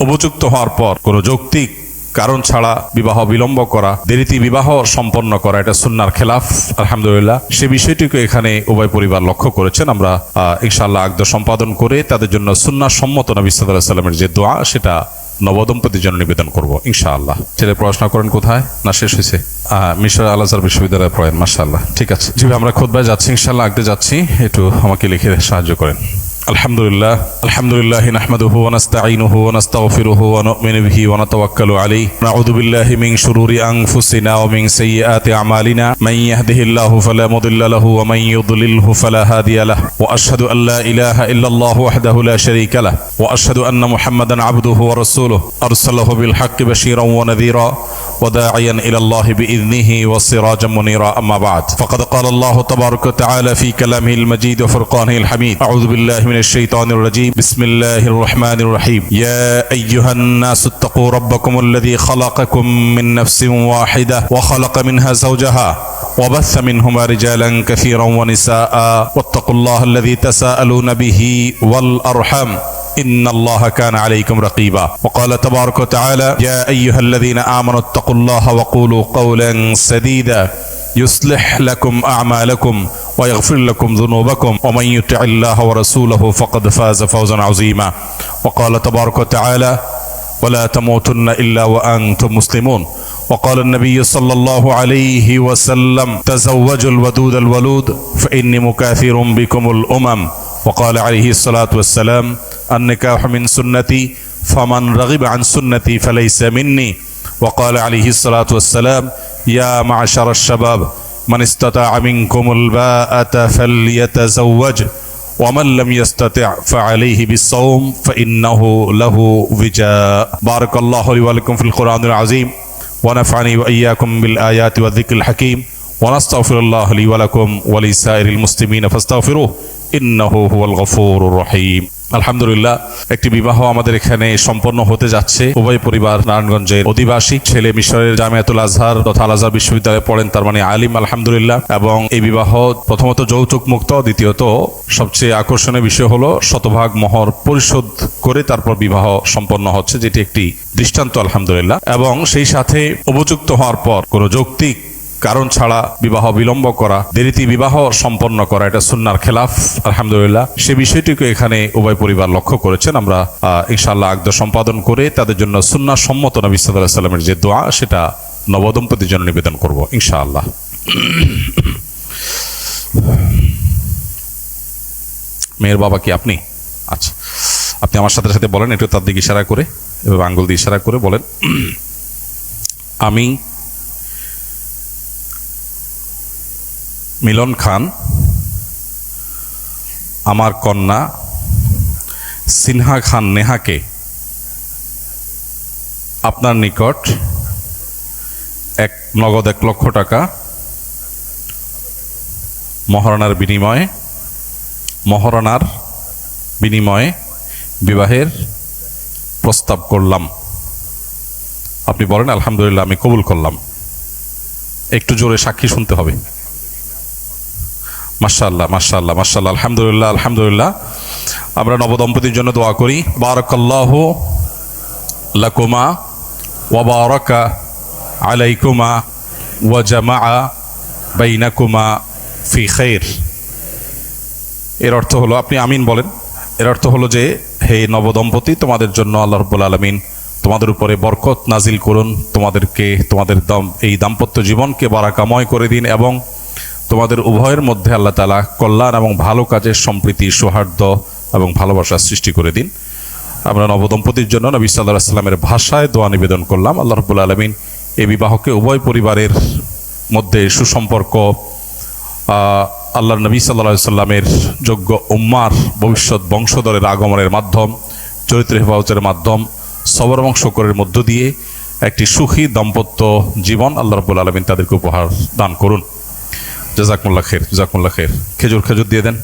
উপযুক্ত হওয়ার পর কোনো যৌক্তিক কারণ ছাড়া বিবাহ বিলম্ব করা, দেরিতে বিবাহ সম্পন্ন করা, এটা সুন্নাহর খেলাফ। আলহামদুলিল্লাহ সেই বিষয়টিকে এখানে উভয় পরিবার লক্ষ্য করেছেন। আমরা ইনশাআল্লাহ আকদ সম্পাদন করে তাদের জন্য সুন্নাহ সম্মত নবী সাল্লাল্লাহু আলাইহি ওয়াসাল্লামের যে দোয়া সেটা নবদম্পতির জন্য নিবেদন করব ইনশাআল্লাহ। ছেলে পড়াশোনা করেন কোথায়, না শেষ হয়েছে? মিশর আল আজহার বিশ্ববিদ্যালয়ে পড়েন, মাশাআল্লাহ। ঠিক আছে জি, আমরা খুতবায় যাচ্ছি ইনশাআল্লাহ, আগতে যাচ্ছি, একটু আমাকে লিখে সাহায্য করেন। আলহামদুলিল্লাহ আলহামদুলিল্লাহ নাহমাদুহু ওয়া নাস্তাঈনুহু ওয়া নাস্তাগফিরুহু ওয়া নু'মিনু বিহি ওয়া নাতাওয়াক্কালু আলাইহি নাউযু বিল্লাহি মিন শুরুরি আনফুসিনা ওয়া মিন সাইয়্যাতি আমালিনা মান ইয়াহদিহিল্লাহু ফালা মুদিল্লা লাহু ওয়া মান ইউদ্লিলহু ফালা হাদিয়া লাহু ওয়া আশহাদু আল লা ইলাহা ইল্লাল্লাহু ওয়াহদাহু লা শারীকা লাহু ওয়া আশহাদু আন্না মুহাম্মাদান আবদুহু ওয়া রাসূলুহু আরসালাহু বিল হাক্কি বাশীরান ওয়া নাযীরা وداعيا إلى الله بإذنه وسراجا منيرا أما بعد فقد قال الله تبارك وتعالى في كلامه المجيد وفرقانه الحميد أعوذ بالله من الشيطان الرجيم بسم الله الرحمن الرحيم يا أيها الناس اتقوا ربكم الذي خلقكم من نفس واحدة وخلق منها زوجها وبث منهما رجالا كثيرا ونساء واتقوا الله الذي تساءلون به والأرحام إن الله كان عليكم رقيبا وقال تبارك وتعالى يا أيها الذين آمنوا اتقوا الله وقولوا قولا سديدا يصلح لكم أعمالكم ويغفر لكم ذنوبكم ومن يطع الله ورسوله فقد فاز فوزا عظيما وقال تبارك وتعالى ولا تموتن إلا وأنتم مسلمون وقال النبي صلى الله عليه وسلم تزوجوا الودود الولود فإني مكاثر بكم الأمم وقال عليه الصلاة والسلام النكاح من سنتي فمن رغب عن سنتي فليس مني وقال عليه الصلاة والسلام يا معشر الشباب من استطاع منكم الباءة فليتزوج ومن لم يستطع فعليه بالصوم فإنه له وجاء بارك الله لي ولكم في القرآن العظيم ونفعني وإياكم بالآيات والذكر الحكيم ونستغفر الله لي ولكم ولسائر المسلمين فاستغفروه ইন্নাহু হুয়াল গফুরুর রহিম। আলহামদুলিল্লাহ একটি বিবাহ আমাদের এখানে সম্পন্ন হতে যাচ্ছে। উভয় পরিবার নারায়ণগঞ্জের অধিবাসী, ছেলে মিশরের জামিয়াতুল আজহার তথা আল আজহার বিশ্ববিদ্যালয়ে পড়েন, তার মানে আলিম আলহামদুলিল্লাহ। এবং এই বিবাহ প্রথমত যৌতুক মুক্ত, দ্বিতীয়ত সবচেয়ে আকর্ষণীয় বিষয় হলো শতভাগ মোহর পরিশোধ করে তারপর বিবাহ সম্পন্ন হচ্ছে, যেটি একটি দৃষ্টান্ত আলহামদুলিল্লাহ। এবং সেই সাথে উপযুক্ত হওয়ার পর কোনো যৌক্তিক কারণ ছাড়া বিবাহ বিলম্ব করা, দেরিতে বিবাহ সম্পন্ন করা, এটা সুন্নাহর খেলাফ। আলহামদুলিল্লাহ সেই বিষয়টিকে এখানে উভয় পরিবার লক্ষ্য করেছেন। আমরা ইনশাআল্লাহ আকদ সম্পাদন করে তাদের জন্য সুন্নাহ সম্মত নবী সাল্লাল্লাহু আলাইহি ওয়াসাল্লামের যে দোয়া সেটা নবদম্পতির জন্য নিবেদন করব ইনশাআল্লাহ। মেয়ের বাবা কি আপনি? আচ্ছা, আপনি আমার সাথে সাথে বলেন, একটু তার দিকে ইশারা করে, এভাবে আঙ্গুল দিয়ে ইশারা করে বলেন, আমি মিলন খান আমার কন্যা সিনহা খান নেহাকে আপনার নিকট নগদ 1 লক্ষ টাকা মহারণার বিনিময়ে বিবাহের প্রস্তাব করলাম। আপনি বলেন আলহামদুলিল্লাহ, আমি কবুল করলাম। একটু জোরে সাক্ষী শুনতে হবে। মাশাআল্লাহ মাশাআল্লাহ মাশাআল্লাহ, আলহামদুলিল্লাহ আলহামদুলিল্লাহ। আমরা নবদম্পতির জন্য দোয়া করি। বারাকাল্লাহু লাকুমা ওয়া বারাকা আলাইকুমা ওয়া জামাআ বাইনাকুমা ফি খাইর। এর অর্থ হলো, আপনি আমিন বলেন। এর অর্থ হলো যে হে নবদম্পতি, তোমাদের জন্য আল্লাহ রাব্বুল আলামিন তোমাদের উপরে বরকত নাজিল করুন, তোমাদের এই দাম্পত্য জীবনকে বারাকাময় করে দিন এবং তোমাদের উভয়ের মধ্যে আল্লাহ তাআলা কল্যাণ এবং ভালো কাজের সম্প্রীতি, সৌহার্দ্য এবং ভালোবাসা সৃষ্টি করে দিন। আমরা নবদম্পতির জন্য নবী সাল্লাল্লাহু আলাইহি ওয়াসাল্লামের ভাষায় দোয়া নিবেদন করলাম। আল্লাহ রাব্বুল আলামিন এই বিবাহকে উভয় পরিবারের মধ্যে সুসম্পর্ক, আল্লাহর নবী সাল্লাল্লাহু আলাইহি ওয়াসাল্লামের যোগ্য উম্মার ভবিষ্যৎ বংশধরের আগমনের মাধ্যম, চরিত্র হেফাজতের মাধ্যম, সবর এবং শুকরের মধ্য দিয়ে একটি সুখী দাম্পত্য জীবন আল্লাহ রাব্বুল আলামিন তাদেরকে উপহার দান করুন। জাযাকুমুল্লাহ খের, জাযাকুমুল্লাহ খের। খেজুর দিয়ে দেন।